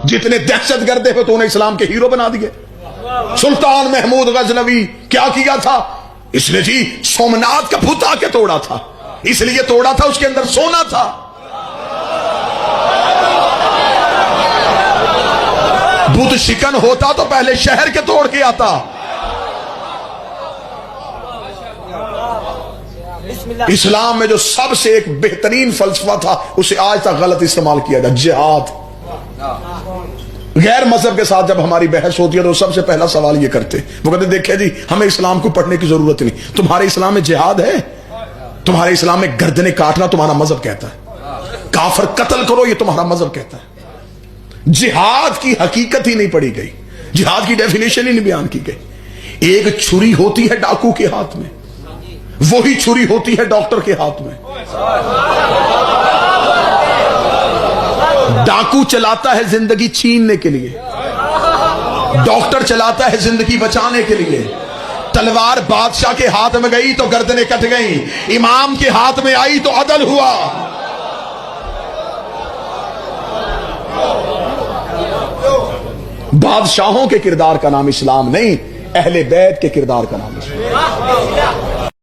جتنے دہشت گرد تھے تو انہیں اسلام کے ہیرو بنا دیے. سلطان محمود غزنوی کیا کیا تھا؟ اس نے جی سومنات کا بت آ کے توڑا تھا. اس لیے توڑا تھا اس کے اندر سونا تھا. بت شکن ہوتا تو پہلے شہر کے توڑ کے آتا. اسلام میں جو سب سے ایک بہترین فلسفہ تھا اسے آج تک غلط استعمال کیا جائے، جہاد. غیر مذہب کے ساتھ جب ہماری بحث ہوتی ہے تو سب سے پہلا سوال یہ کرتے، وہ کہتے دیکھیں جی ہمیں اسلام کو پڑھنے کی ضرورت نہیں، تمہارے اسلام میں جہاد ہے؟ تمہارے اسلام میں گردنیں کاٹنا تمہارا مذہب کہتا ہے، کافر قتل کرو یہ تمہارا مذہب کہتا ہے. جہاد کی حقیقت ہی نہیں پڑھی گئی، جہاد کی ڈیفینیشن ہی نہیں بیان کی گئی. ایک چھری ہوتی ہے ڈاکو کے ہاتھ میں، وہی چھری ہوتی ہے ڈاکٹر کے ہاتھ میں. ڈاکو چلاتا ہے زندگی چھیننے کے لیے، ڈاکٹر چلاتا ہے زندگی بچانے کے لیے. تلوار بادشاہ کے ہاتھ میں گئی تو گردنیں کٹ گئیں، امام کے ہاتھ میں آئی تو عدل ہوا. بادشاہوں کے کردار کا نام اسلام نہیں، اہل بیت کے کردار کا نام اسلام.